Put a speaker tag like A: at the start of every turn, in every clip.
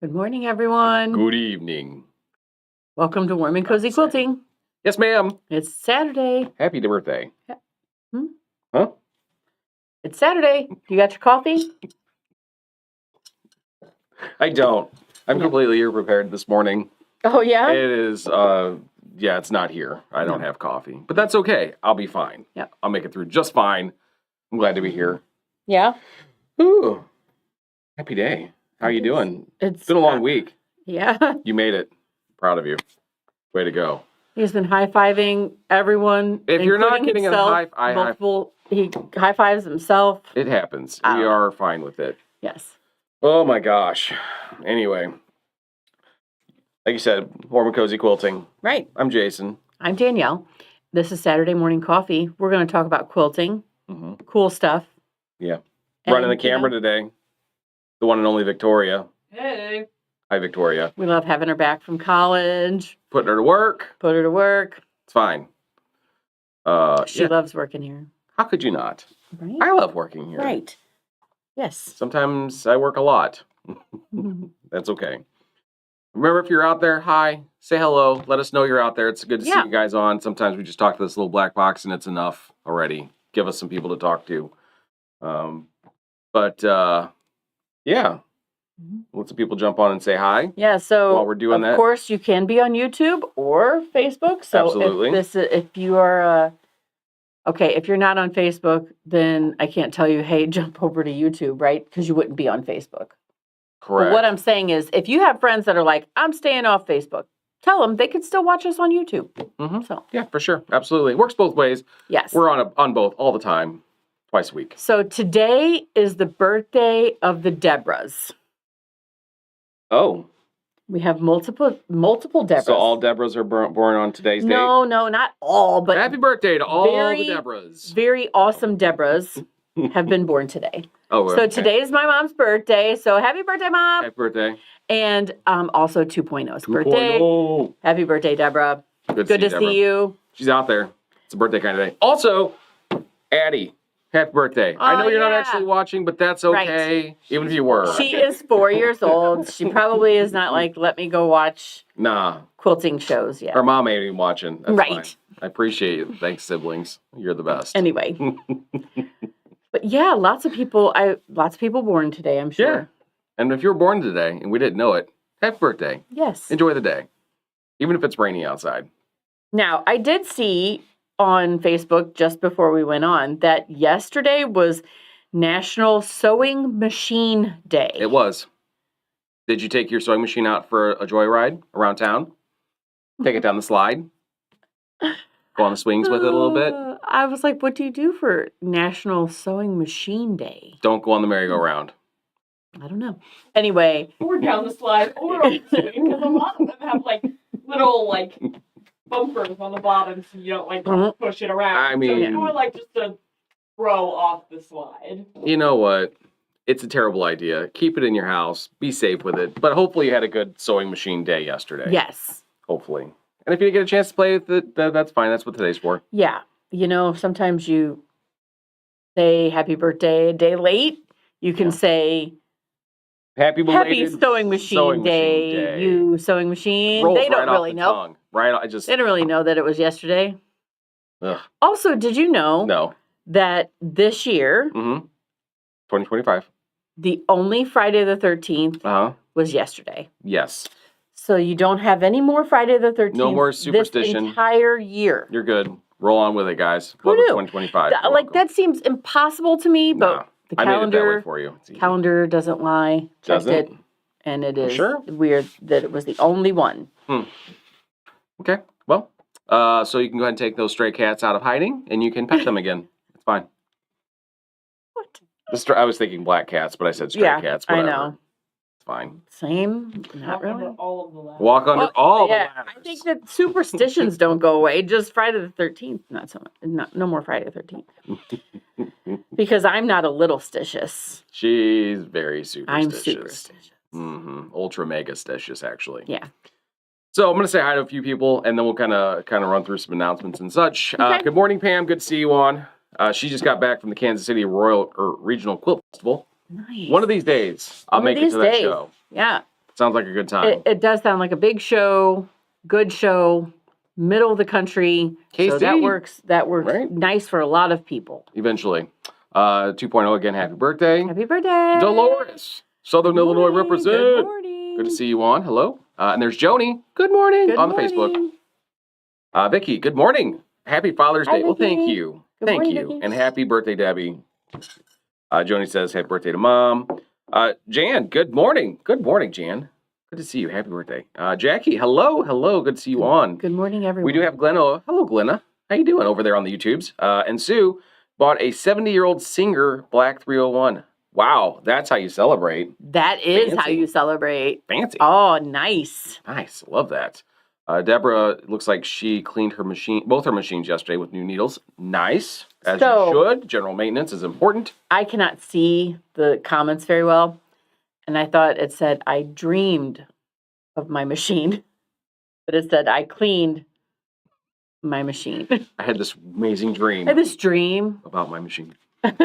A: Good morning, everyone.
B: Good evening.
A: Welcome to Warm and Cozy Quilting.
B: Yes, ma'am.
A: It's Saturday.
B: Happy birthday.
A: Huh? It's Saturday. You got your coffee?
B: I don't. I'm completely prepared this morning.
A: Oh, yeah?
B: It is, yeah, it's not here. I don't have coffee. But that's okay. I'll be fine.
A: Yeah.
B: I'll make it through just fine. I'm glad to be here.
A: Yeah?
B: Ooh. Happy day. How you doing? It's been a long week.
A: Yeah.
B: You made it. Proud of you. Way to go.
A: He's been high-fiving everyone.
B: If you're not getting
A: himself, he high-fives himself.
B: It happens. We are fine with it.
A: Yes.
B: Oh my gosh. Anyway. Like you said, Warm and Cozy Quilting.
A: Right.
B: I'm Jason.
A: I'm Danielle. This is Saturday Morning Coffee. We're going to talk about quilting. Cool stuff.
B: Yeah. Running the camera today. The one and only Victoria.
A: Hey.
B: Hi, Victoria.
A: We love having her back from college.
B: Putting her to work.
A: Put her to work.
B: It's fine.
A: She loves working here.
B: How could you not?
A: Right?
B: I love working here.
A: Right. Yes.
B: Sometimes I work a lot. That's okay. Remember, if you're out there, hi, say hello. Let us know you're out there. It's good to see you guys on. Sometimes we just talk to this little black box and it's enough already. Give us some people to talk to. Yeah. Let some people jump on and say hi.
A: Yeah, so
B: while we're doing that,
A: of course, you can be on YouTube or Facebook. So
B: absolutely.
A: if you are if you're not on Facebook, then I can't tell you, hey, jump over to YouTube, right? Because you wouldn't be on Facebook.
B: Correct.
A: But what I'm saying is, if you have friends that are like, I'm staying off Facebook, tell them they can still watch us on YouTube. So
B: yeah, for sure, absolutely, it works both ways.
A: Yes,
B: we're on both all the time, twice a week.
A: So today is the birthday of the Deborahs.
B: Oh.
A: We have multiple Deborahs.
B: So all Deborahs are born on today's date?
A: No, not all, but
B: happy birthday to all the Deborahs.
A: Very awesome Deborahs have been born today.
B: Oh, okay.
A: So today is my mom's birthday. So happy birthday, Mom.
B: Happy birthday.
A: And also 2.0's birthday. Happy birthday, Deborah. Good to see you.
B: She's out there. It's a birthday kind of day. Also, Addie. Happy birthday. I know you're not actually watching, but that's okay, even if you were.
A: She is 4 years old. She probably is not like, let me go watch quilting shows yet.
B: Her mom ain't even watching. That's
A: right.
B: Fine. I appreciate it. Thanks, siblings. You're the best.
A: Anyway. But yeah, lots of people born today, I'm sure.
B: Yeah. And if you were born today and we didn't know it, happy birthday.
A: Yes.
B: Enjoy the day. Even if it's rainy outside.
A: Now, I did see on Facebook just before we went on that yesterday was National Sewing Machine Day.
B: It was. Did you take your sewing machine out for a joyride around town? Take it down the slide? Go on the swings with it a little bit?
A: I was like, what do you do for National Sewing Machine Day?
B: Don't go on the merry-go-round.
A: I don't know. Anyway.
C: Or down the slide, or on the swing, because a lot of them have little bumpers on the bottom so you don't push it around.
B: I mean,
C: so it's more just to throw off the slide.
B: You know what? It's a terrible idea. Keep it in your house. Be safe with it. But hopefully you had a good sewing machine day yesterday.
A: Yes.
B: Hopefully. And if you didn't get a chance to play with it, that's fine. That's what today's for.
A: Yeah. You know, sometimes you say happy birthday a day late. You can say
B: happy
A: sewing machine day. You sewing machine.
B: Rolls
A: they don't
B: right
A: really
B: off the
A: know.
B: Tongue. Right?
A: They didn't really know that it was yesterday.
B: Ugh.
A: Also, did you know that this year,
B: 2025,
A: the only Friday the 13th was yesterday?
B: Yes.
A: So you don't have any more Friday the 13th.
B: No more superstition.
A: This entire year.
B: You're good. Roll on with it, guys.
A: Who knew?
B: 2025.
A: That seems impossible to me, but the calendar,
B: I made it that way for you.
A: Calendar doesn't lie. Checked it, and it is weird that it was the only one.
B: Okay. Well, so you can go ahead and take those stray cats out of hiding, and you can pet them again. It's fine.
A: What?
B: I was thinking black cats, but I said stray cats. Whatever.
A: I know.
B: It's fine.
A: Same. Not really.
C: All of the ladders.
B: Walk under all the ladders.
A: I think that superstitions don't go away. Just Friday the 13th. Not so much. No more Friday the 13th. Because I'm not a little stitious.
B: She's very superstitious.
A: I'm superstitious.
B: Ultra mega stitious, actually.
A: Yeah.
B: So I'm going to say hi to a few people, and then we'll kind of run through some announcements and such. Okay. Good morning, Pam. Good to see you on. She just got back from the Kansas City Regional Quilt Festival.
A: Nice.
B: One of these days, I'll make it to that show.
A: Yeah.
B: Sounds like a good time.
A: It does sound like a big show, good show, middle of the country.
B: KC.
A: So that works
B: Right?
A: nice for a lot of people.
B: Eventually. 2.0 again, happy birthday.
A: Happy birthday.
B: Dolores. Southern
A: Good
B: Illinois
A: morning,
B: represent.
A: Good morning.
B: Good to see you on. Hello. And there's Joni. Good morning
A: Good
B: on the
A: morning.
B: Facebook. Vicky, good morning. Happy Father's
A: Hi,
B: Day. Well, thank
A: Vicky.
B: you.
A: Good
B: Thank
A: morning,
B: you.
A: Vicky.
B: And happy birthday, Debbie. Joni says, happy birthday to Mom. Jan, good morning. Good morning, Jan. Good to see you. Happy birthday. Jackie, hello. Hello. Good to see you on.
A: Good morning, everyone.
B: We do have Glenna. Hello, Glenna. How you doing over there on the YouTubes? And Sue bought a 70-year-old Singer Black 301. Wow, that's how you celebrate.
A: That is how
B: Fancy.
A: you celebrate.
B: Fancy.
A: Oh, nice.
B: Nice. Love that. Deborah looks like she cleaned her machine, both her machines yesterday with new needles. Nice. As
A: So-
B: you should. General maintenance is important.
A: I cannot see the comments very well. And I thought it said, I dreamed of my machine. But it said, I cleaned my machine.
B: I had this amazing dream
A: I had this dream.
B: about my machine.
A: Thank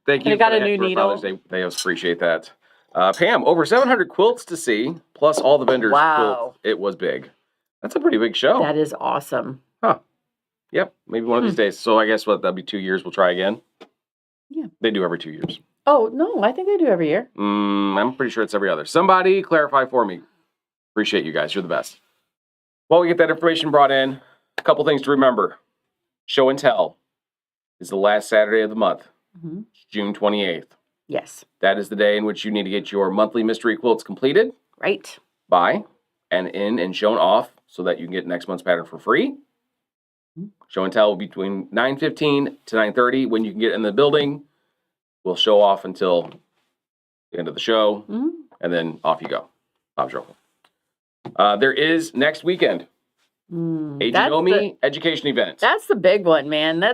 B: Thank you.
A: I got
B: for
A: a
B: the
A: new
B: happy
A: needle.
B: Father's Day. They appreciate that. Pam, over 700 quilts to see, plus all the vendors'
A: Wow.
B: quilts. It was big. That's a pretty big show.
A: That is awesome.
B: Yep, maybe one of these days. So I guess that'll be 2 years. We'll try again.
A: Yeah.
B: They do every 2 years.
A: Oh, no, I think they do every year.
B: I'm pretty sure it's every other. Somebody clarify for me. Appreciate you guys. You're the best. While we get that information brought in, a couple things to remember. Show and Tell is the last Saturday of the month,
A: Mhm.
B: June 28th.
A: Yes.
B: That is the day in which you need to get your monthly mystery quilts completed
A: Right.
B: by and in and shown off so that you can get next month's pattern for free.
A: Mhm.
B: Show and Tell will be between 9:15 to 9:30 when you can get in the building. We'll show off until the end of the show,
A: Mhm.
B: and then off you go. Bob's Joke. There is next weekend a
A: That's
B: Janome education event.
A: That's the big one, man. I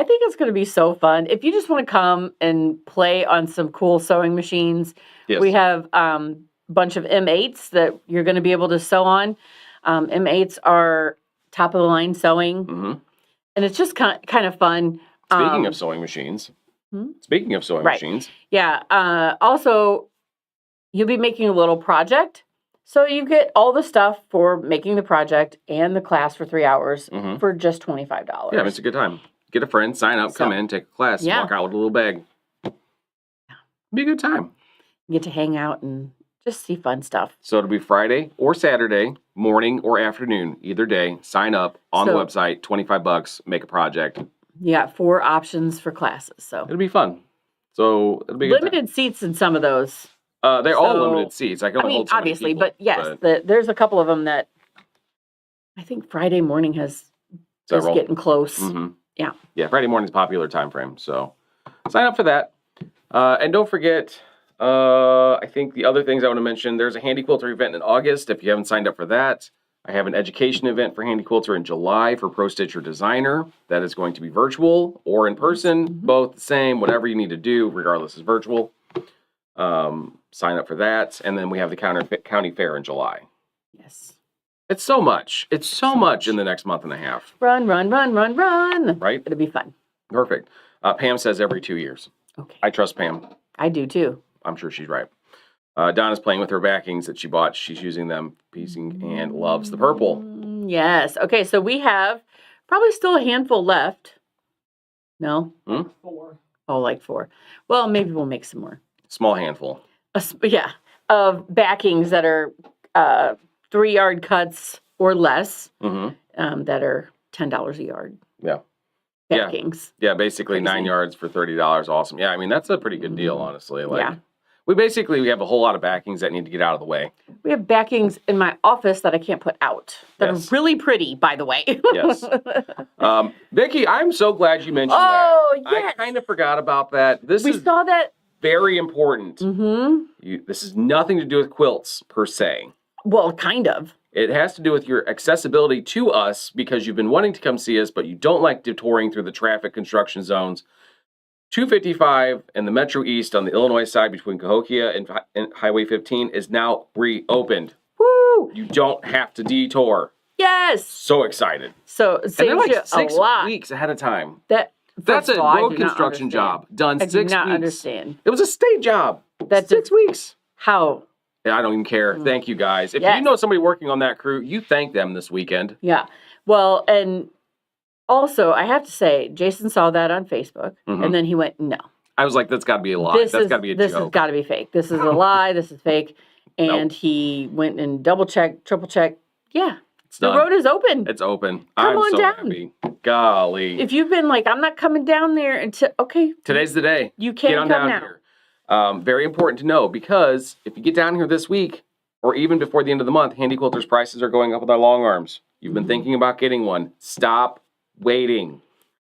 A: think it's going to be so fun. If you just want to come and play on some cool sewing machines,
B: Yes.
A: we have a bunch of M8s that you're going to be able to sew on. M8s are top of the line sewing,
B: Mhm.
A: and it's just kind of fun.
B: Speaking of sewing machines, speaking of sewing
A: Right.
B: machines,
A: Yeah. Also, you'll be making a little project. So you get all the stuff for making the project and the class for 3 hours
B: Mhm.
A: for just $25.
B: yeah, it's a good time. Get a friend, sign up, come
A: So,
B: in, take a class,
A: yeah.
B: walk out with a little bag. Be a good time.
A: You get to hang out and just see fun stuff.
B: So it'll be Friday or Saturday, morning or afternoon, either day. Sign up on the
A: So-
B: website, $25, make a project.
A: You got 4 options for classes. So
B: It'll be fun. So it'll be a good
A: limited seats in some of those.
B: time. They're all
A: so-
B: limited seats. I can
A: I
B: only
A: mean,
B: hold so many
A: obviously,
B: people,
A: but yes, there's a couple of them that I think Friday morning is
B: several.
A: getting close.
B: Mhm.
A: Yeah.
B: Yeah, Friday morning's a popular time frame. So sign up for that. And don't forget, I think the other things I want to mention, there's a HandiQuilter event in August. If you haven't signed up for that, I have an education event for HandiQuilter in July for Pro Stitcher Designer. That is going to be virtual or in person, both the same, whatever you need to do, regardless is virtual. Sign up for that. And then we have the county fair in July.
A: Yes.
B: It's so much. It's so much in the next month and a half,
A: Run, run, run, run, run.
B: right?
A: It'll be fun.
B: Perfect. Pam says every 2 years.
A: Okay.
B: I trust Pam.
A: I do too.
B: I'm sure she's right. Donna's playing with her backings that she bought. She's using them, piecing, and loves the purple.
A: Yes. Okay, so we have probably still a handful left. No?
C: 4.
A: Oh, like 4. Well, maybe we'll make some more.
B: Small handful.
A: Yeah, of backings that are 3-yard cuts or less
B: Mm-hmm.
A: that are $10 a yard.
B: Yeah. Yeah.
A: Backings.
B: Yeah, basically
A: Crazy.
B: 9 yards for $30. Awesome. Yeah, I mean, that's a pretty good deal, honestly. Like,
A: Yeah.
B: we have a whole lot of backings that need to get out of the way.
A: We have backings in my office that I can't put out. That
B: Yes.
A: are really pretty, by the way.
B: Yes. Vicki, I'm so glad you mentioned
A: Oh,
B: that.
A: yes.
B: I kind of forgot about that. This
A: We
B: is
A: saw that.
B: very important.
A: Mm-hmm.
B: This is nothing to do with quilts, per se.
A: Well, kind of.
B: It has to do with your accessibility to us because you've been wanting to come see us, but you don't like detouring through the traffic construction zones. 255 and the Metro East on the Illinois side between Cahokia and Highway 15 is now reopened.
A: Woo!
B: You don't have to detour.
A: Yes.
B: So excited.
A: So it
B: And
A: saves
B: they're like
A: you
B: 6
A: a lot.
B: weeks ahead of time.
A: That
B: That's
A: first
B: a
A: of all, I
B: road
A: do not
B: construction
A: understand.
B: job done
A: I
B: 6
A: do not
B: weeks.
A: understand.
B: It was a state job.
A: That's
B: 6 weeks.
A: How?
B: I don't even care.
A: Mm.
B: Thank you guys. If
A: Yes.
B: you know somebody working on that crew, you thank them this weekend.
A: Yeah. Well, and also I have to say, Jason saw that on Facebook,
B: Mhm.
A: and then he went, "No,
B: I was like, that's got to be a lie. That's got to be a
A: this
B: joke.
A: has got to be fake. This is a lie. This is fake." And
B: Nope.
A: he went and double checked, triple checked. Yeah,
B: It's
A: the
B: done.
A: road is open.
B: It's open.
A: Come
B: I'm
A: on
B: so
A: down.
B: happy. Golly.
A: If you've been like, I'm not coming down there until
B: Today's the day.
A: you can
B: Get on
A: come
B: down
A: now.
B: here. Very important to know, because if you get down here this week, or even before the end of the month, HandiQuilter's prices are going up with our long arms. You've been
A: Mhm.
B: thinking about getting one. Stop waiting.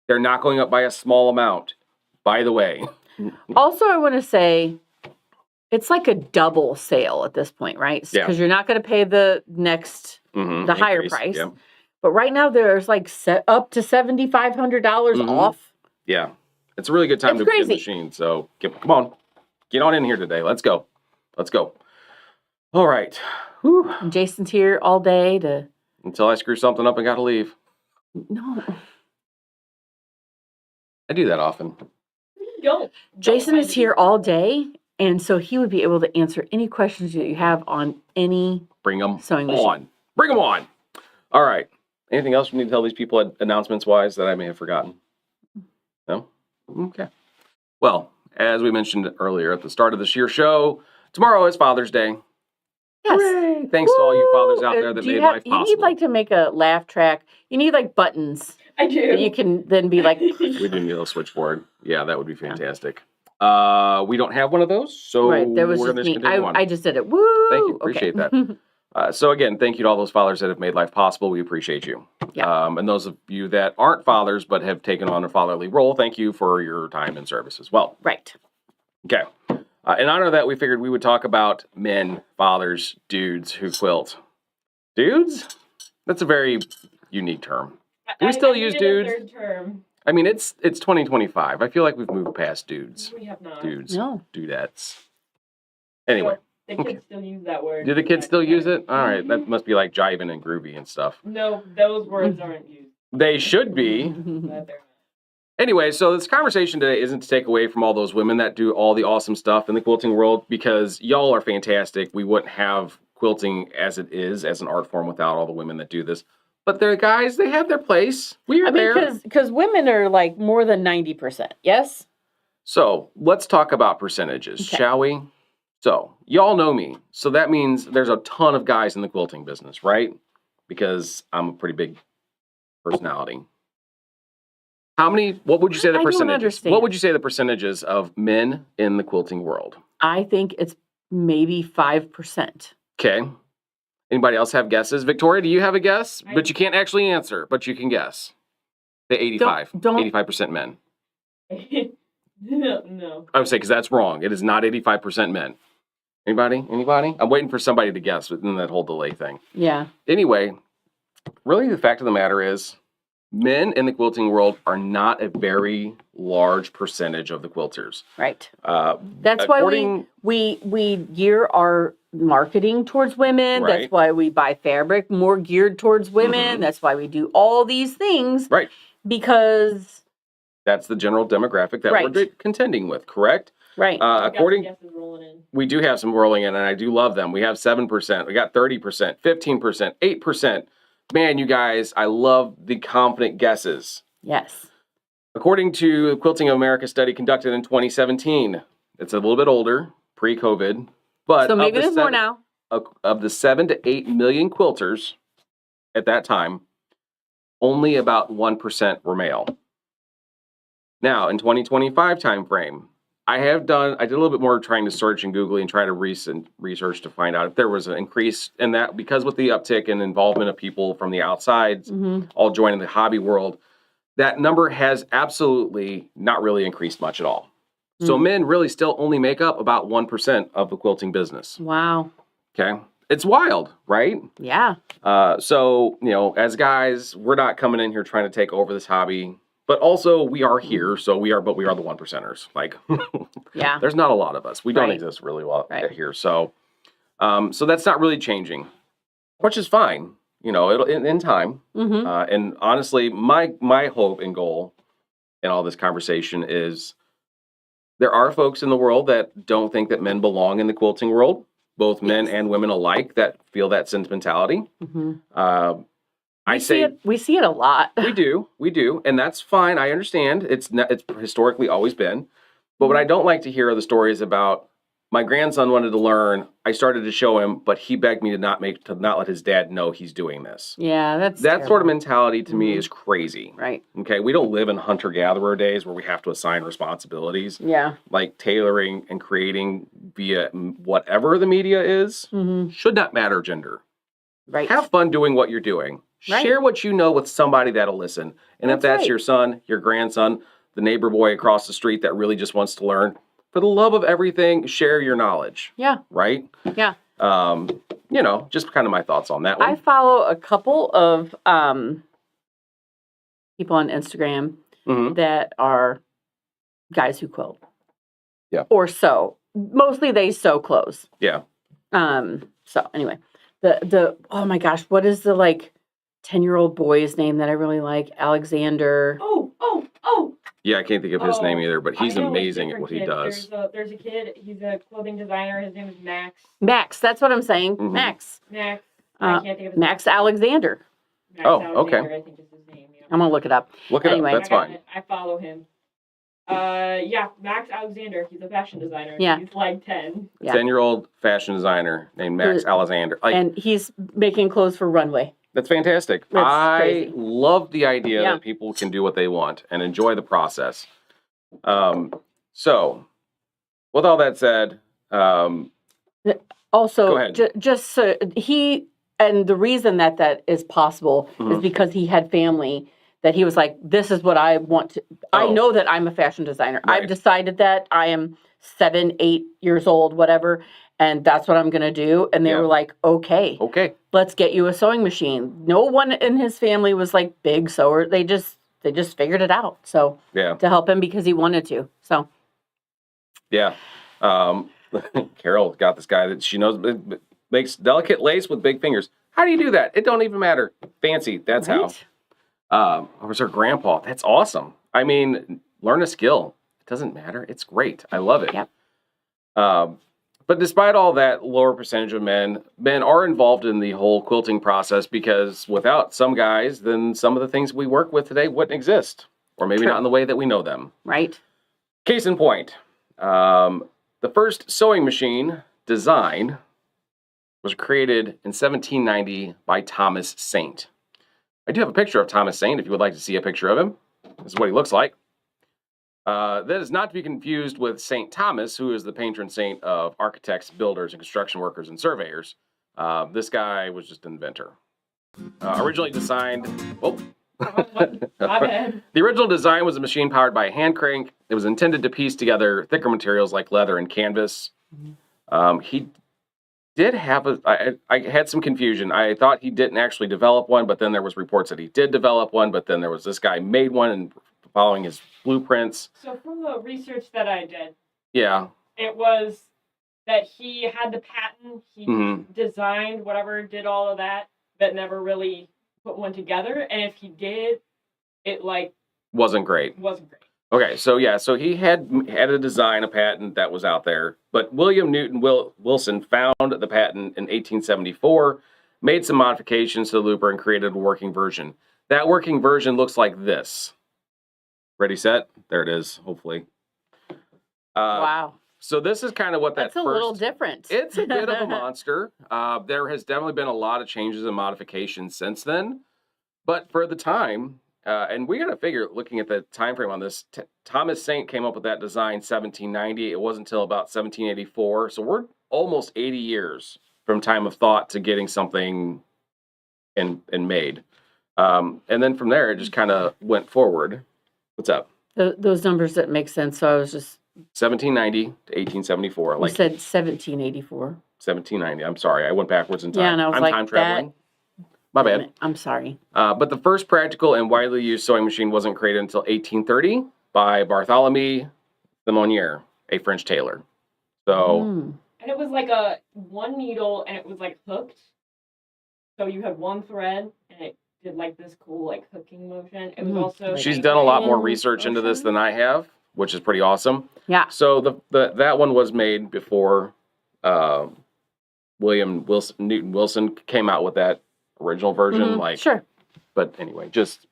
B: They're not going up by a small amount, by the way.
A: Also, I want to say, it's like a double sale at this point, right?
B: Yeah.
A: Because you're not going to pay the next,
B: Mhm,
A: the higher
B: increase,
A: price.
B: Yeah.
A: But right now, there's like up to $7,500
B: Mhm.
A: off.
B: Yeah. It's a really good time
A: It's
B: to get a
A: crazy.
B: machine. So come on. Get on in here today. Let's go. Let's go. All right. Whew.
A: And Jason's here all day to.
B: Until I screw something up and got to leave.
A: No.
B: I do that often.
C: Don't.
A: Jason is here all day, and so he would be able to answer any questions that you have on any
B: Bring them
A: sewing machine.
B: on. Bring them on. All right. Anything else we need to tell these people announcements-wise that I may have forgotten? No? Okay. Well, as we mentioned earlier at the start of this year's show, tomorrow is Father's Day.
A: Yes.
B: Hooray! Thanks to all you fathers out there that
A: Do you
B: made
A: have-
B: life possible.
A: You need like to make a laugh track. You need like buttons
C: I do.
A: that you can then be like.
B: We do need a switchboard. Yeah, that would be fantastic. We don't have one of those, so
A: Right, there was
B: we're
A: just
B: going to
A: me.
B: continue on.
A: I just did it. Woo!
B: Thank you. Appreciate
A: Okay.
B: that. So again, thank you to all those fathers that have made life possible. We appreciate you.
A: Yeah.
B: And those of you that aren't fathers but have taken on a fatherly role, thank you for your time and service as well.
A: Right.
B: Okay. In honor of that, we figured we would talk about men, fathers, dudes who quilt. Dudes? That's a very unique term. Do we still use
C: needed a
B: dudes?
C: third term.
B: I mean, it's 2025. I feel like we've moved past dudes.
C: We have not.
B: Dudes.
A: No.
B: Dudettes. Anyway.
C: The kids still use that word.
B: Do the kids still use it? All right. That must be like jiving and groovy and stuff.
C: No, those words aren't used.
B: They should be.
C: But they're
B: Anyway, so this conversation today isn't to take away from all those women that do all the awesome stuff in the quilting world, because y'all are fantastic. We wouldn't have quilting as it is, as an art form, without all the women that do this. But they're guys, they have their place. We are
A: I mean,
B: there.
A: because women are like more than 90%. Yes.
B: So let's talk about percentages,
A: Okay.
B: shall we? So y'all know me. So that means there's a ton of guys in the quilting business, right? Because I'm a pretty big personality. What would you say the
A: I don't
B: percentages?
A: understand.
B: What would you say the percentages of men in the quilting world?
A: I think it's maybe 5%.
B: Okay. Anybody else have guesses? Victoria, do you have a guess?
C: I-
B: But you can't actually answer, but you can guess. The 85.
A: Don't-
B: 85% men.
C: no.
B: I would say, because that's wrong. It is not 85% men. Anybody? Anybody? I'm waiting for somebody to guess within that whole delay thing.
A: Yeah.
B: Anyway, really the fact of the matter is, men in the quilting world are not a very large percentage of the quilters.
A: Right. That's why
B: according-
A: we gear our marketing towards women.
B: Right.
A: That's why we buy fabric more geared towards women.
B: Mhm.
A: That's why we do all these things.
B: Right.
A: Because
B: That's the general demographic that
A: Right.
B: we're contending with, correct?
A: right.
C: We got some
B: According,
C: guesses rolling in.
B: we do have some rolling in, and I do love them. We have 7%, we got 30%, 15%, 8%. Man, you guys, I love the confident guesses.
A: Yes.
B: According to a Quilting of America study conducted in 2017, it's a little bit older, pre-COVID, but
A: So
B: of
A: maybe
B: the
A: there's more
B: seven-
A: now.
B: Of the 7 to 8 million quilters at that time, only about 1% were male. Now, in 2025 timeframe, I did a little bit more trying to search and Google and try to research to find out if there was an increase in that, because with the uptick in involvement of people from the outside,
A: Mhm.
B: all joining the hobby world, that number has absolutely not really increased much at all. So
A: Mm.
B: men really still only make up about 1% of the quilting business.
A: Wow.
B: Okay. It's wild, right?
A: Yeah.
B: So, as guys, we're not coming in here trying to take over this hobby, but also we are here. So we are the 1%ers. Like,
A: Yeah.
B: there's not a lot of us. We don't
A: Right.
B: exist really well
A: Right.
B: here. So, so that's not really changing, which is fine. It'll in time.
A: Mm-hmm.
B: And honestly, my hope and goal in all this conversation is there are folks in the world that don't think that men belong in the quilting world. both men
A: Yes.
B: and women alike that feel that sentimentality. I say
A: we see it a lot.
B: we do, and that's fine. I understand. It's historically always been. But what I don't like to hear are the stories about my grandson wanted to learn. I started to show him, but he begged me to not let his dad know he's doing this.
A: Yeah,
B: that
A: terrible.
B: sort of mentality to me is crazy.
A: Right.
B: Okay, we don't live in hunter-gatherer days where we have to assign responsibilities.
A: Yeah.
B: Like tailoring and creating via whatever the media is should not matter gender.
A: Right.
B: Have fun doing what you're doing.
A: Right.
B: Share what you know with somebody that'll listen. And if that's
A: right.
B: your son, your grandson, the neighbor boy across the street that really just wants to learn, for the love of everything, share your knowledge.
A: Yeah.
B: Right?
A: Yeah.
B: Just kind of my thoughts on that one.
A: I follow a couple of people on Instagram that are guys who quilt.
B: Yeah.
A: Or sew. Mostly they sew clothes.
B: Yeah.
A: So anyway, the oh my gosh, what is the 10-year-old boy's name that I really like? Alexander.
C: Oh.
B: Yeah, I can't think of his name either, but he's
C: I know a
B: amazing at
C: different
B: what he
C: kid.
B: does.
C: There's a kid, he's a clothing designer, his name is Max.
A: Max, that's what I'm saying. Max.
C: I can't think of his
A: Max
C: name.
A: Alexander.
C: Max
B: okay.
C: Alexander, I think is his name. Yeah.
A: I'm gonna look it up.
B: Look it
A: Anyway.
B: up, that's fine.
C: I follow him. Max Alexander, he's a fashion designer.
A: Yeah.
C: He's like 10.
A: Yeah.
B: 10-year-old fashion designer named Max Alexander.
A: And he's making clothes for runway.
B: That's fantastic.
A: That's
B: I
A: crazy.
B: love the idea
A: Yeah.
B: that people can do what they want and enjoy the process. So, with all that said,
A: Also,
B: Go ahead.
A: just so and the reason that is possible is
B: Mhm.
A: because he had family that he was like, this is what I want to. I
B: Oh.
A: know that I'm a fashion designer.
B: Right.
A: I've decided that I am 7, 8 years old, whatever, and that's what I'm going to do. And they
B: Yeah.
A: were like, okay, let's get you a sewing machine. No one in his family was like big sewer. They just figured it out. So
B: yeah,
A: to help him because he wanted to. So
B: yeah. Carol got this guy that she knows makes delicate lace with big fingers. How do you do that? It don't even matter. Fancy. That's
A: right?
B: how. Or was her grandpa? That's awesome. I mean, learn a skill. It doesn't matter. It's great. I love it.
A: Yep.
B: But despite all that lower percentage of men are involved in the whole quilting process because without some guys, then some of the things we work with today wouldn't exist. Or maybe
A: True.
B: not in the way that we know them.
A: Right.
B: Case in point, the first sewing machine design was created in 1790 by Thomas Saint. I do have a picture of Thomas Saint if you would like to see a picture of him. This is what he looks like. That is not to be confused with St. Thomas, who is the patron saint of architects, builders, and construction workers and surveyors. This guy was just an inventor. Originally designed... Oh.
C: My bad.
B: The original design was a machine powered by a hand crank. It was intended to piece together thicker materials like leather and canvas. He did have I had some confusion. I thought he didn't actually develop one, but then there was reports that he did develop one, but then there was this guy made one and following his blueprints.
C: So from the research that I did,
B: Yeah.
C: it was that he had the patent, he
B: Mhm.
C: designed whatever, did all of that, but never really put one together. And if he did, it
B: Wasn't great.
C: wasn't great.
B: Okay, so yeah, so he had a design, a patent that was out there, but William Newton Wilson found the patent in 1874, made some modifications to the looper, and created a working version. That working version looks like this. Ready, set? There it is, hopefully.
A: Wow.
B: So this is kind of what
A: That's a little different.
B: It's a bit of a monster. There has definitely been a lot of changes and modifications since then, but for the time, and we got to figure, looking at the time frame on this, Thomas Saint came up with that design 1790. It wasn't until about 1784, so we're almost 80 years from time of thought to getting something and made. And then from there, it just kind of went forward. What's up?
A: Those numbers that make sense. So I was just
B: 1790 to 1874.
A: you said 1784.
B: 1790. I'm sorry, I went backwards in time.
A: Yeah, and I was
B: I'm
A: like,
B: time traveling. My bad.
A: I'm sorry.
B: But the first practical and widely used sewing machine wasn't created until 1830 by Bartholomew de Monnier, a French tailor. So,
C: And it was like a one needle, and it was like hooked. So you had one thread, and it did like this cool like hooking motion. It was also
B: she's done a lot more research into this than I have, which is pretty awesome.
A: Yeah.
B: So that one was made before William Newton Wilson came out with that original version.
A: Mhm, sure.
B: But anyway, just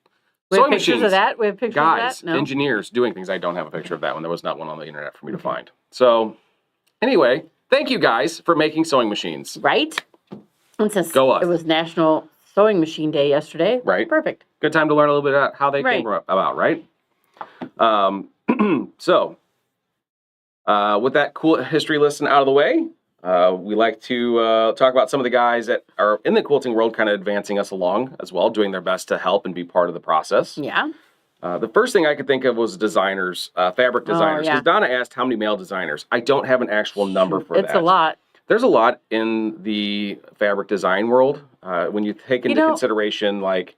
A: We have
B: sewing
A: pictures
B: machines.
A: of that? We have pictures
B: Guys,
A: of that? No.
B: engineers doing things. I don't have a picture of that one. There was not one on the internet for me to find. So anyway, thank you guys for making sewing machines.
A: Right? And since
B: Go us.
A: it was National Sewing Machine Day yesterday.
B: Right.
A: Perfect.
B: Good time to learn a little bit about how they came about, right? So, with that cool history lesson out of the way, we like to talk about some of the guys that are in the quilting world kind of advancing us along as well, doing their best to help and be part of the process.
A: Yeah.
B: The first thing I could think of was designers, fabric designers.
A: yeah.
B: Because Donna asked how many male designers. I don't have an actual number for that.
A: It's a lot.
B: There's a lot in the fabric design world. When you take into consideration, like,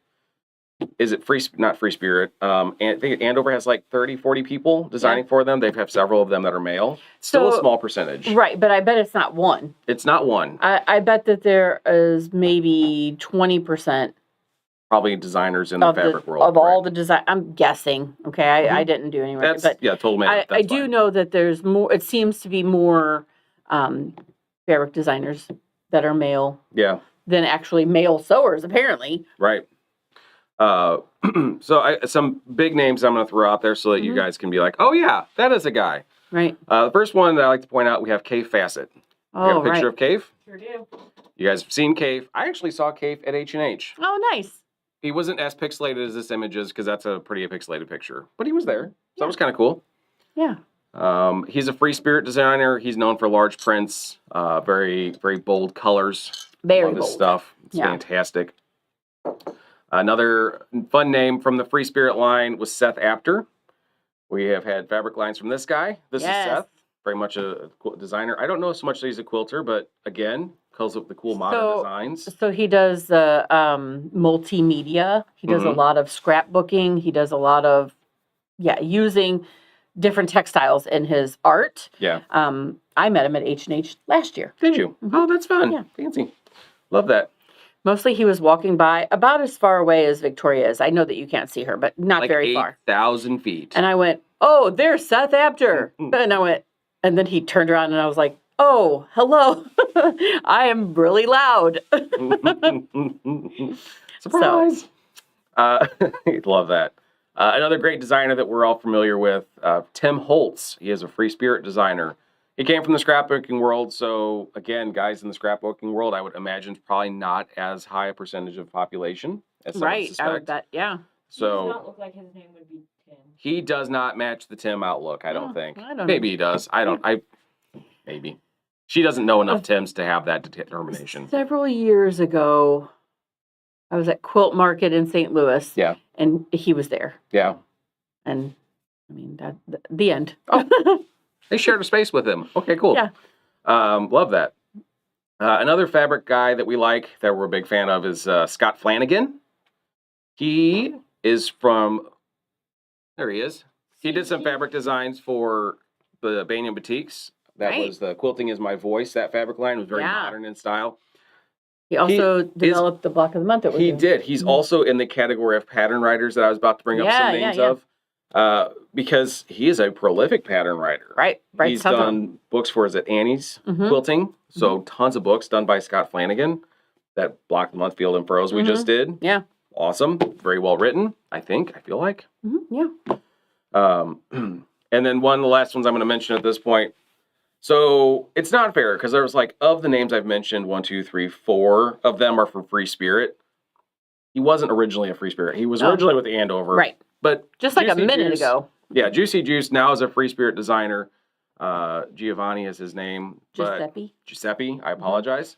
B: is it not Free Spirit? And I think Andover has like 30, 40 people designing for them. They have several of them that are male. Still a small percentage.
A: Right, but I bet it's not one.
B: It's not one.
A: I bet that there is maybe 20%.
B: Probably designers in the fabric world.
A: Of all the design, I'm guessing. Okay, I didn't do any research. But
B: total man.
A: I do know that there's more, it seems to be more fabric designers that are male than actually male sewers, apparently.
B: Right. So some big names I'm going to throw out there so that you guys can be like, oh yeah, that is a guy.
A: Right.
B: The first one that I like to point out, we have Cave Fassett.
A: Oh,
B: you got a picture of Cave?
C: Sure do.
B: You guys have seen Cave. I actually saw Cave at H&H.
A: Oh, nice.
B: He wasn't as pixelated as this image is because that's a pretty pixelated picture. But he was there. So that was kind of cool.
A: Yeah.
B: He's a free spirit designer. He's known for large prints, very, very bold colors.
A: Very
B: bold.
A: bold
B: Stuff. It's fantastic. Another fun name from the Free Spirit line was Seth Apter. We have had fabric lines from this guy. This is Seth, very much a designer. I don't know so much that he's a quilter, but again, because of the cool modern designs.
A: So he does the multimedia. He does a lot of scrapbooking. He does a lot of, using different textiles in his art.
B: Yeah.
A: I met him at H&H last year.
B: Did you? Oh, that's fun. Yeah. Fancy. Love that.
A: Mostly he was walking by about as far away as Victoria is. I know that you can't see her, but not
B: like
A: very far.
B: 8,000 feet.
A: And I went, oh, there's Seth Apter. And I went, and then he turned around and I was like, oh, hello. I am really loud.
B: Surprise. Love that. Another great designer that we're all familiar with, Tim Holtz. He is a free spirit designer. He came from the scrapbooking world, so again, guys in the scrapbooking world, I would imagine probably not as high a percentage of population as some would suspect.
A: I would bet, yeah.
B: So
C: he does not look like his name would be Tim.
B: He does not match the Tim outlook, I don't think.
A: I don't
B: Maybe he does. Maybe. She doesn't know enough Tims to have that determination.
A: Several years ago, I was at Quilt Market in St. Louis.
B: Yeah.
A: And he was there.
B: Yeah.
A: And, I mean, the end.
B: Oh. They shared a space with him. Okay, cool.
A: Yeah.
B: Love that. Another fabric guy that we like, that we're a big fan of, is Scott Flanagan. He is from... There he is. He did some fabric designs for the Banyan Boutiques. That was the Quilting Is My Voice. That fabric line was very modern in style.
A: He also developed the Block of the Month.
B: He did. He's also in the category of pattern writers that I was about to bring up some names of. Because he is a prolific pattern writer.
A: Right.
B: He's done books for, is it Annie's Quilting? So tons of books done by Scott Flanagan. That Block of the Month Field and Froze we just did.
A: Yeah.
B: Awesome. Very well written, I feel like.
A: Yeah.
B: And then one of the last ones I'm going to mention at this point. So it's not fair because there was like, of the names I've mentioned, 1, 2, 3, 4 of them are for Free Spirit. He wasn't originally a Free Spirit. He was originally with Andover.
A: Right.
B: But
A: just like a minute ago.
B: Yeah, Juicy Juice now is a free spirit designer. Giovanni is his name. Giuseppe, I apologize.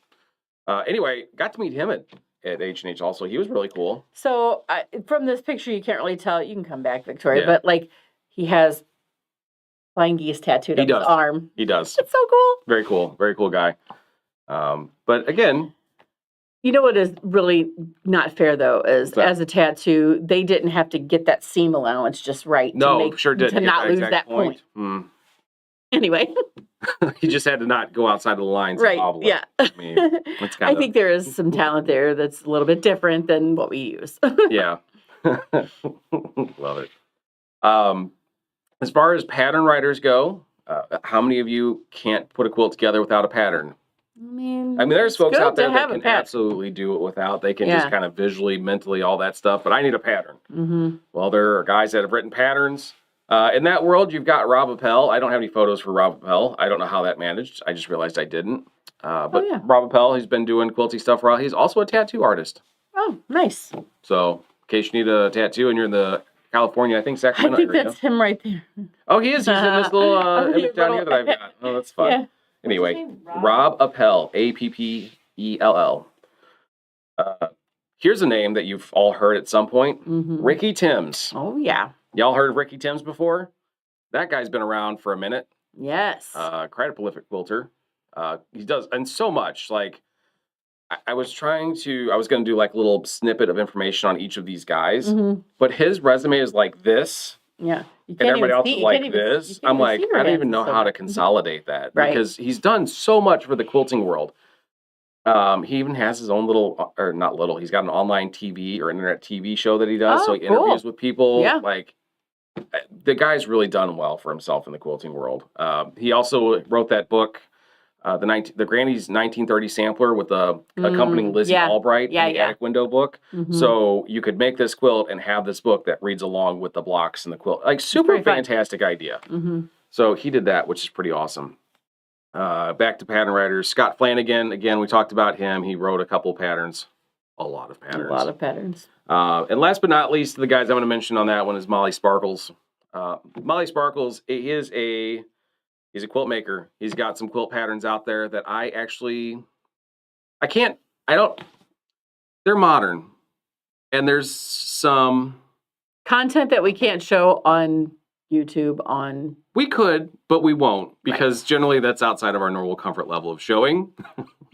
B: Anyway, got to meet him at H&H also. He was really cool.
A: So from this picture, you can't really tell. You can come back, Victoria. But like he has flying geese tattooed on his arm.
B: He does.
A: It's so cool.
B: Very cool. Very cool guy. But again...
A: You know what is really not fair, though, is as a tattoo, they didn't have to get that seam allowance just right to not lose that point. Anyway.
B: He just had to not go outside of the lines.
A: Right,
B: yeah. I
A: think there is some talent there that's a little bit different than what we use.
B: Yeah. Love it. As far as pattern writers go, how many of you can't put a quilt together without a pattern?
A: I mean,
B: there's
A: it's
B: folks
A: good
B: out there
A: to
B: that
A: have a
B: can
A: pattern.
B: absolutely do it without. They can just
A: Yeah.
B: kind of visually, mentally, all that stuff. But I need a pattern.
A: Mm-hmm.
B: Well, there are guys that have written patterns. In that world, you've got Rob Appel. I don't have any photos for Rob Appel. I don't know how that managed. I just realized I didn't. But
A: yeah.
B: Rob Appel, he's been doing quilty stuff for a while. He's also a tattoo artist.
A: Oh, nice.
B: So, in case you need a tattoo and you're in the California, I think Sacramento
A: I think
B: area.
A: that's him right there.
B: Oh, he is. He's in this little image down here
A: little-
B: that I've got. Oh, that's fun.
A: Yeah.
B: Anyway,
C: What's his name?
B: Rob Appel, Appell. Here's a name that you've all heard at some point.
A: Mm-hmm.
B: Ricky Timms.
A: Oh, yeah.
B: Y'all heard of Ricky Timms before? That guy's been around for a minute.
A: Yes.
B: Quite a prolific quilter. He does, and so much. Like, I was going to do like a little snippet of information on each of these guys,
A: Mm-hmm.
B: but his resume is like this,
A: Yeah. You
B: and everybody else
A: see-
B: is
A: you
B: like
A: can't even-
B: this.
A: you can't
B: I'm
A: even
B: like,
A: see her
B: I don't
A: hands
B: even know
A: so
B: how to
A: much.
B: consolidate that
A: Right.
B: because he's done so much for the quilting world. He even has his own little, or not little, he's got an online TV or internet TV show that he does. So
A: Oh,
B: he interviews
A: cool.
B: with people.
A: Yeah.
B: Like, the guy's really done well for himself in the quilting world. He also wrote that book, the Granny's 1930 Sampler with the accompanying Lizzie
A: yeah.
B: Albright,
A: Yeah,
B: in the
A: yeah.
B: attic window book.
A: Mhm.
B: So you could make this quilt and have this book that reads along with the blocks and the quilt. Like, super
A: pretty fun.
B: fantastic idea.
A: Mm-hmm.
B: So he did that, which is pretty awesome. Back to pattern writers. Scott Flanagan, again, we talked about him. He wrote a couple patterns, a lot of patterns.
A: A lot of patterns.
B: And last but not least, the guys I'm going to mention on that one is Molly Sparkles. Molly Sparkles, he's a quilt maker. He's got some quilt patterns out there that they're modern. And there's some
A: Content that we can't show on YouTube on.
B: we could, but we won't because generally that's outside of our normal comfort level of showing.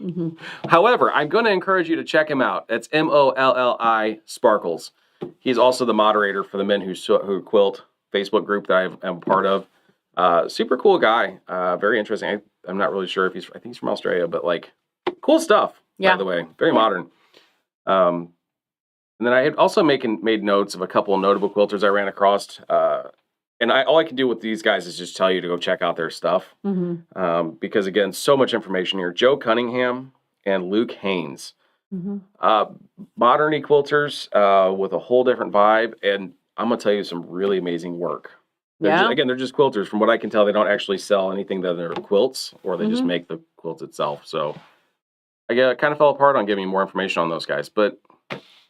A: Mm-hmm.
B: However, I'm going to encourage you to check him out. That's Molli Sparkles. He's also the moderator for the Men Who Quilt Facebook group that I am part of. Super cool guy. Very interesting. I'm not really sure if I think he's from Australia, but like cool stuff, by the way. Very modern. And then I had also made notes of a couple of notable quilters I ran across. And all I can do with these guys is just tell you to go check out their stuff.
A: Mm-hmm.
B: Because again, so much information here. Joe Cunningham and Luke Haynes.
A: Mm-hmm.
B: Modern quilters with a whole different vibe. And I'm going to tell you some really amazing work. They're just quilters. From what I can tell, they don't actually sell anything that are quilts, or they just make the quilts itself. So I kind of fell apart on giving you more information on those guys. But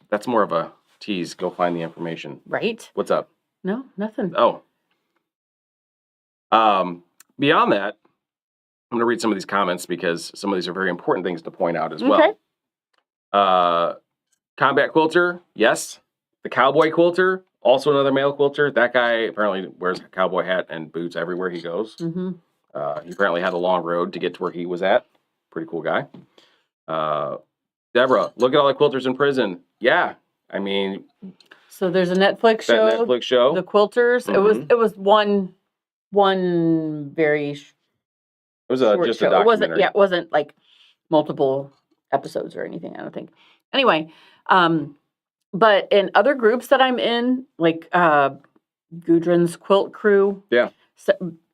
B: that's more of a tease. Go find the information.
A: Right.
B: What's up?
A: No, nothing.
B: Oh. Beyond that, I'm going to read some of these comments because some of these are very important things to point out as well. Combat quilter, yes. The cowboy quilter, also another male quilter. That guy apparently wears a cowboy hat and boots everywhere he goes.
A: Mm-hmm.
B: He apparently had a long road to get to where he was at. Pretty cool guy. Deborah, look at all the quilters in prison. Yeah, I mean,
A: So there's a Netflix
B: that
A: show.
B: Netflix show.
A: The Quilters.
B: Mhm.
A: It was one very
B: It was just a
A: show.
B: documentary.
A: It wasn't like multiple episodes or anything, I don't think. Anyway, but in other groups that I'm in, like Gudrun's Quilt Crew,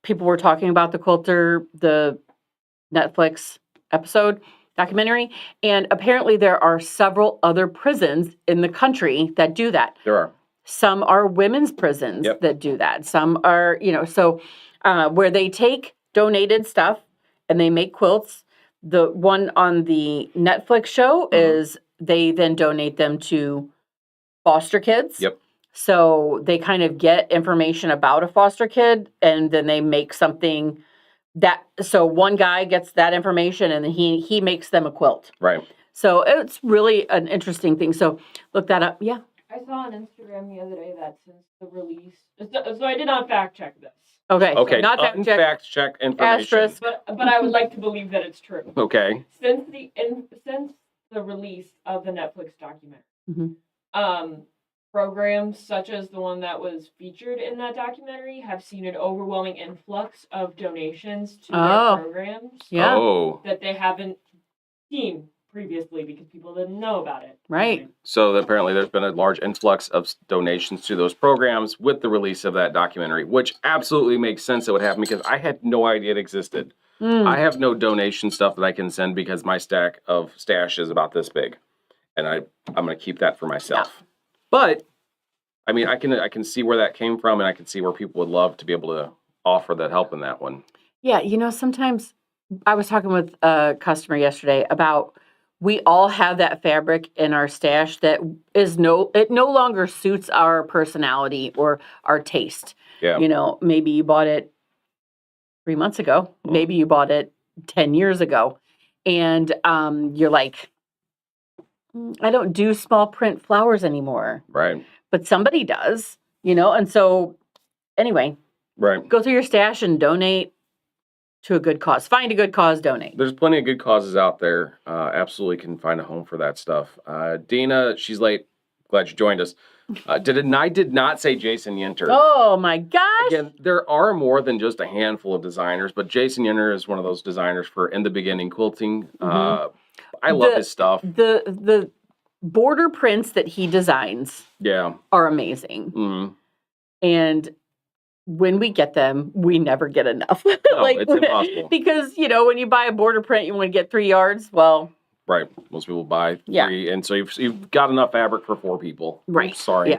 A: people were talking about the Netflix episode documentary, and apparently there are several other prisons in the country that do that.
B: There are.
A: Some are women's prisons that do that. Some are, where they take donated stuff and they make quilts. The one on the Netflix show is they then donate them to foster kids.
B: Yep.
A: So they kind of get information about a foster kid and then they make something so one guy gets that information and then he makes them a quilt.
B: Right.
A: So it's really an interesting thing. So look that up. Yeah.
C: I saw on Instagram the other day that since the release, so I did not fact check this.
A: Okay.
B: Okay.
A: Not
B: fact check information.
A: Asterisk.
C: But I would like to believe that it's true.
B: Okay.
C: Since the release of the Netflix documentary, programs such as the one that was featured in that documentary have seen an overwhelming influx of donations to their programs.
A: Yeah.
B: Oh.
C: That they haven't seen previously because people didn't know about it.
A: Right.
B: So apparently there's been a large influx of donations to those programs with the release of that documentary, which absolutely makes sense it would happen because I had no idea it existed. I have no donation stuff that I can send because my stash is about this big, and I'm going to keep that for myself. Yeah. But I mean, I can see where that came from, and I can see where people would love to be able to offer that help in that one.
A: Yeah, sometimes I was talking with a customer yesterday about we all have that fabric in our stash that it no longer suits our personality or our taste. Yeah. Maybe you bought it 3 months ago. Maybe you bought it 10 years ago. And you're like, I don't do small print flowers anymore.
B: Right.
A: But somebody does, and so anyway,
B: right.
A: Go through your stash and donate to a good cause. Find a good cause, donate.
B: There's plenty of good causes out there. Absolutely can find a home for that stuff. Dina, she's late. Glad you joined us. I did not say Jason Yenter.
A: Oh my gosh.
B: Again, there are more than just a handful of designers, but Jason Yenter is one of those designers for in the beginning quilting. I love his stuff.
A: The border prints that he designs are amazing.
B: Mm-hmm.
A: And when we get them, we never get enough.
B: No, it's impossible.
A: Because, when you buy a border print, you want to get 3 yards. Well,
B: right. Most people buy 3. And so you've got enough fabric for 4 people.
A: Right.
B: Oops, sorry.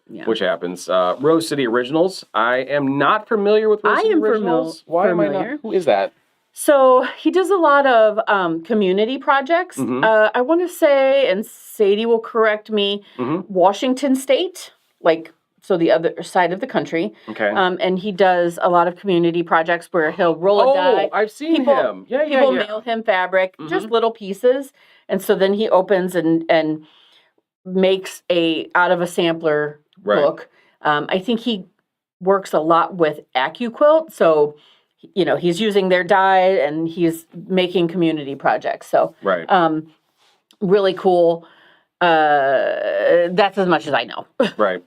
A: Yeah.
B: Which happens. Rose City Originals. I am not familiar with Rose City Originals. Why am I not? Who is that?
A: So he does a lot of community projects.
B: Mm-hmm.
A: I want to say, and Sadie will correct me, Washington State, so the other side of the country.
B: Okay.
A: And he does a lot of community projects where he'll roll a die.
B: Oh, I've seen him. Yeah.
A: People mail him fabric, just little pieces. And so then he opens and makes out of a sampler book. I think he works a lot with HandiQuilt. So, he's using their die and he's making community projects. So, really cool. That's as much as I know.
B: Right.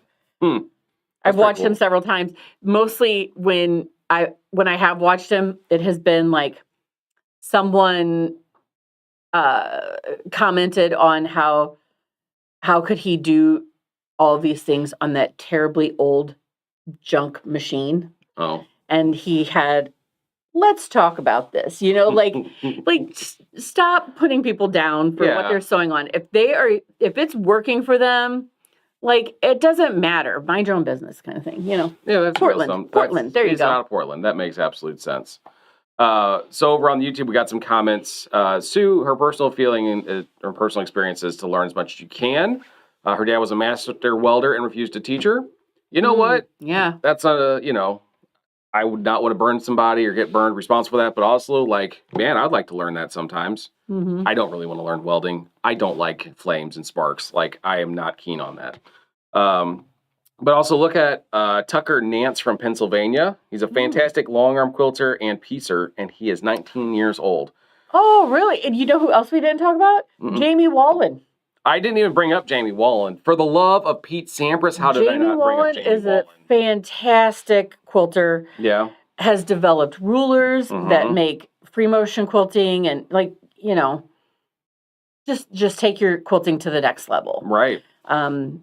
A: I've watched him several times. Mostly when I have watched him, it has been like someone commented on how could he do all these things on that terribly old junk machine.
B: Oh.
A: And he had, let's talk about this, stop putting people down for what they're sewing on. If it's working for them, it doesn't matter. Mind your own business kind of thing,
B: Yeah, that's
A: Portland.
B: Awesome.
A: Portland, there you go.
B: He's out of Portland. That makes absolute sense. So over on YouTube, we got some comments. Sue, her personal feeling or personal experiences to learn as much as you can. Her dad was a master welder and refused to teach her. You know what?
A: Yeah.
B: That's I would not want to burn somebody or get burned responsible for that, but also man, I'd like to learn that sometimes.
A: Mm-hmm.
B: I don't really want to learn welding. I don't like flames and sparks. I am not keen on that. But also look at Tucker Nance from Pennsylvania. He's a fantastic long arm quilter and piecer, and he is 19 years old.
A: Oh, really? And you know who else we didn't talk about?
B: Mm-mm.
A: Jamie Wallen.
B: I didn't even bring up Jamie Wallen. For the love of Pete Sampras, how did I not bring up Jamie Wallen?
A: Jamie Wallen is a fantastic quilter.
B: Yeah.
A: Has developed rulers that make free motion quilting and just take your quilting to the next level.
B: Right.
A: And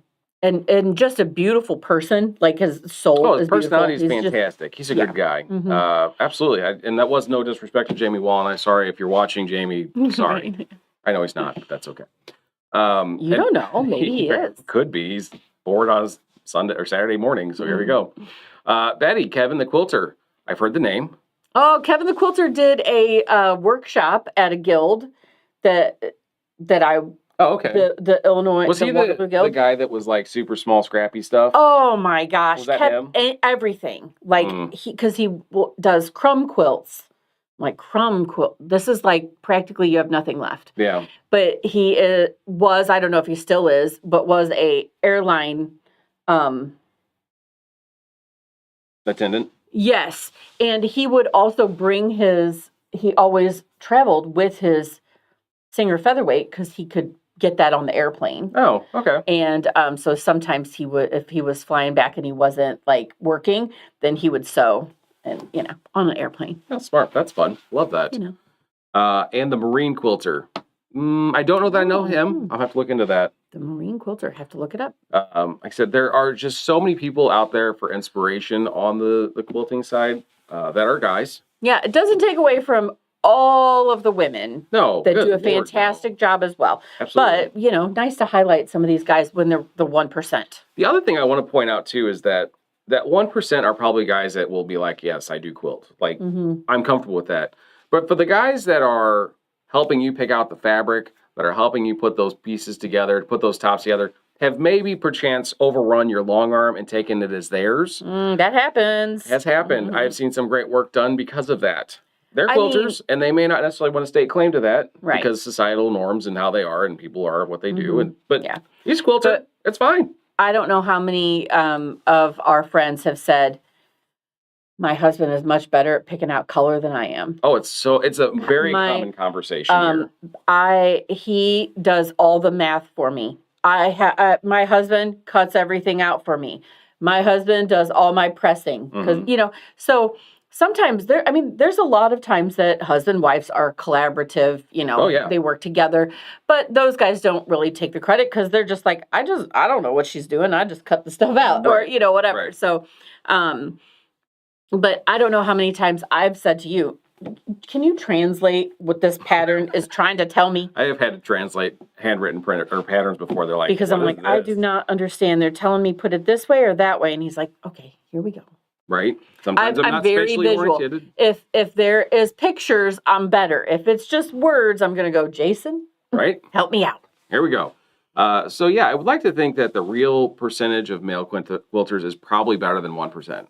A: just a beautiful person. His soul is
B: personality is
A: beautiful.
B: fantastic. He's a good guy. Mm-hmm. Absolutely. And that was no disrespect to Jamie Wallen. I'm sorry if you're watching, Jamie. Sorry. I know he's not, but that's okay.
A: You don't know. Maybe he is.
B: Could be. He's bored on Sunday or Saturday morning. So here we go. Betty, Kevin the Quilter. I've heard the name.
A: Oh, Kevin the Quilter did a workshop at a guild that I.
B: Oh, okay.
A: The Illinois.
B: Was he the guy that was super small, scrappy stuff?
A: Oh my gosh!
B: Was that him?
A: Everything because he does crumb quilts. Crumb quilt. This is practically you have nothing left.
B: Yeah.
A: But he was, I don't know if he still is, but was a airline
B: attendant.
A: Yes. And he would also bring he always traveled with his Singer Featherweight because he could get that on the airplane.
B: Oh, okay.
A: And so sometimes he would, if he was flying back and he wasn't working, then he would sew. And, on an airplane.
B: That's smart. That's fun. Love that. And the Marine Quilter. I don't know that I know him. I'll have to look into that.
A: The Marine Quilter. Have to look it up.
B: Like I said, there are just so many people out there for inspiration on the quilting side that are guys.
A: Yeah, it doesn't take away from all of the women
B: No,
A: that
B: good
A: do a
B: Lord, no.
A: fantastic job as well.
B: Absolutely.
A: But, nice to highlight some of these guys when they're the 1%.
B: The other thing I want to point out too is that 1% are probably guys that will be like, yes, I do quilt. Like, I'm comfortable with that. But for the guys that are helping you pick out the fabric, that are helping you put those pieces together, put those tops together, have maybe perchance overrun your long arm and taken it as theirs.
A: That happens.
B: Has happened. I've seen some great work done because of that. They're
A: I
B: quilters, and they may not necessarily want to stake claim to that
A: Right.
B: because societal norms and how they are, and people are what they do. But he's a quilter.
A: But
B: it's fine.
A: I don't know how many of our friends have said, my husband is much better at picking out color than I am.
B: Oh, it's a very common conversation here.
A: He does all the math for me. My husband cuts everything out for me. My husband does all my pressing because so sometimes there's a lot of times that husband and wives are collaborative, they work together, but those guys don't really take the credit because they're just like, I don't know what she's doing. I just cut the stuff out or, whatever.
B: Right.
A: So, but I don't know how many times I've said to you, can you translate what this pattern is trying to tell me?
B: I have had to translate handwritten print or patterns before. They're like,
A: because I'm like, I do not understand. They're telling me put it this way or that way. And he's like, okay, here we go.
B: Right. Sometimes I'm not
A: very
B: spatially
A: visual.
B: oriented.
A: If there is pictures, I'm better. If it's just words, I'm going to go, Jason,
B: right?
A: Help me out.
B: Here we go. So yeah, I would like to think that the real percentage of male quilters is probably better than 1%.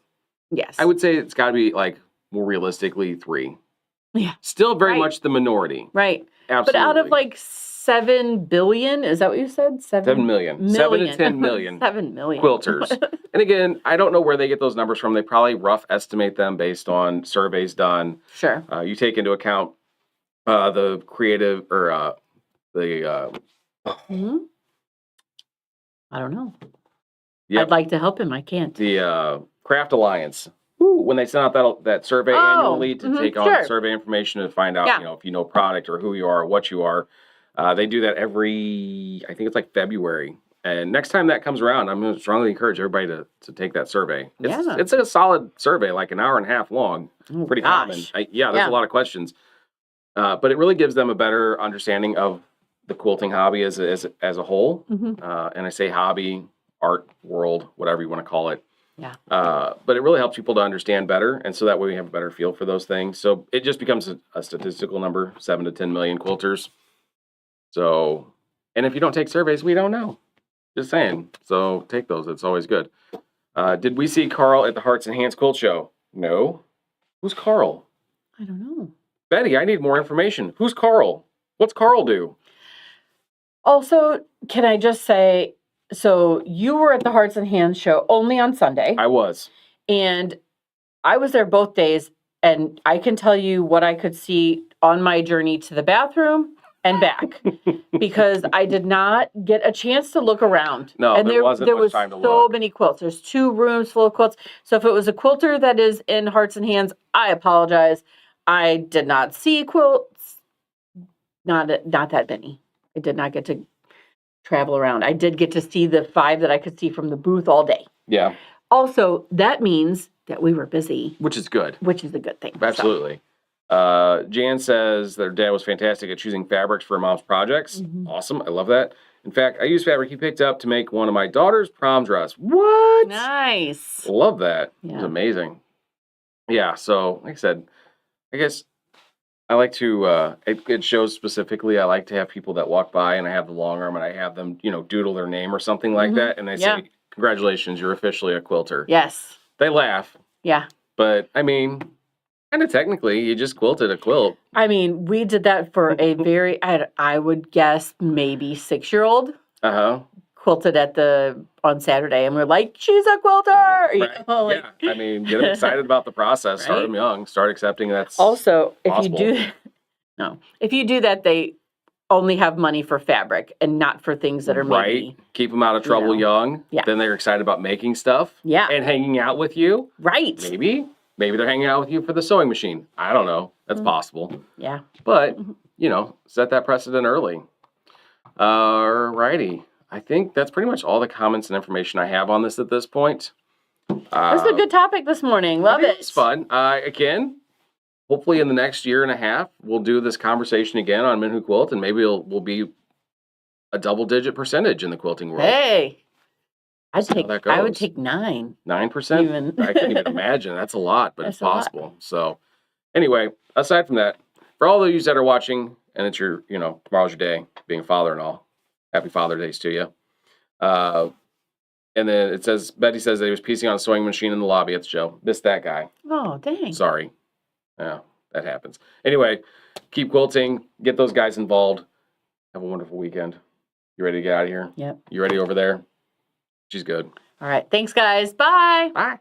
A: Yes.
B: I would say it's got to be like more realistically 3.
A: Yeah.
B: Still very much the minority.
A: Right.
B: Absolutely.
A: But out of like 7 billion, is that what you said?
B: 7 million. 7 to 10 million.
A: 7 million.
B: Quilters. And again, I don't know where they get those numbers from. They probably rough estimate them based on surveys done.
A: Sure.
B: You take into account the creative or the...
A: I don't know.
B: Yep.
A: I'd like to help him. I can't.
B: The Craft Alliance. When they send out that survey annually to take on survey information to find out, if you know product or who you are or what you are, they do that every, I think it's like February. And next time that comes around, I'm going to strongly encourage everybody to take that survey. It's a solid survey, like an hour and a half long. Pretty common. There's a lot of questions. But it really gives them a better understanding of the quilting hobby as a whole. And I say hobby, art, world, whatever you want to call it.
A: Yeah.
B: But it really helps people to understand better, and so that way we have a better feel for those things. So it just becomes a statistical number, 7 to 10 million quilters. So, and if you don't take surveys, we don't know. Just saying. So take those. It's always good. Did we see Carl at the Hearts and Hands Quilt Show? No. Who's Carl?
A: I don't know.
B: Betty, I need more information. Who's Carl? What's Carl do?
A: Also, can I just say, so you were at the Hearts and Hands show only on Sunday.
B: I was.
A: And I was there both days, and I can tell you what I could see on my journey to the bathroom and back because I did not get a chance to look around.
B: No,
A: and
B: there wasn't much time to look.
A: So many quilts. There's 2 rooms full of quilts. So if it was a quilter that is in Hearts and Hands, I apologize. I did not see quilts. Not that many. I did not get to travel around. I did get to see the 5 that I could see from the booth all day.
B: Yeah.
A: Also, that means that we were busy.
B: Which is good.
A: Which is a good thing.
B: Absolutely. Jan says their dad was fantastic at choosing fabrics for mom's projects. Awesome. I love that. In fact, I used fabric he picked up to make one of my daughter's prom dress. What?
A: Nice.
B: Love that.
A: Yeah.
B: It was amazing. Yeah, so like I said, I guess I like to, it shows specifically, I like to have people that walk by and I have the long arm and I have them, doodle their name or something like that. And they say, congratulations, you're officially a quilter.
A: Yes.
B: They laugh.
A: Yeah.
B: But, I mean, kind of technically, you just quilted a quilt.
A: I mean, we did that for a very, I would guess, maybe 6-year-old. Quilted on Saturday, and we're like, she's a quilter!
B: Right. I mean, get them excited about the process. Start them young. Start accepting that's
A: also, if
B: possible.
A: If you do that, they only have money for fabric and not for things that are maybe...
B: Right. Keep them out of trouble young.
A: Yeah.
B: Then they're excited about making stuff.
A: Yeah.
B: And hanging out with you.
A: Right.
B: Maybe they're hanging out with you for the sewing machine. I don't know. That's possible.
A: Yeah.
B: But, set that precedent early. Alrighty. I think that's pretty much all the comments and information I have on this at this point.
A: This is a good topic this morning. Love it.
B: It's fun. Again, hopefully in the next year and a half, we'll do this conversation again on men who quilt, and maybe we'll be a double-digit percentage in the quilting world.
A: Hey, I would
B: goes.
A: take 9.
B: 9%?
A: Even.
B: I couldn't even imagine. That's a lot, but
A: That's
B: it's
A: a lot.
B: possible. So anyway, aside from that, for all of you that are watching, and it's your, tomorrow's your day, being a father and all, happy Father Days to you. And then Betty says that he was piecing on a sewing machine in the lobby at the show. Missed that guy.
A: Oh, dang.
B: Sorry. Yeah, that happens. Anyway, keep quilting. Get those guys involved. Have a wonderful weekend. You ready to get out of here?
A: Yep.
B: You ready over there? She's good.
A: All right. Thanks, guys. Bye.
B: Bye.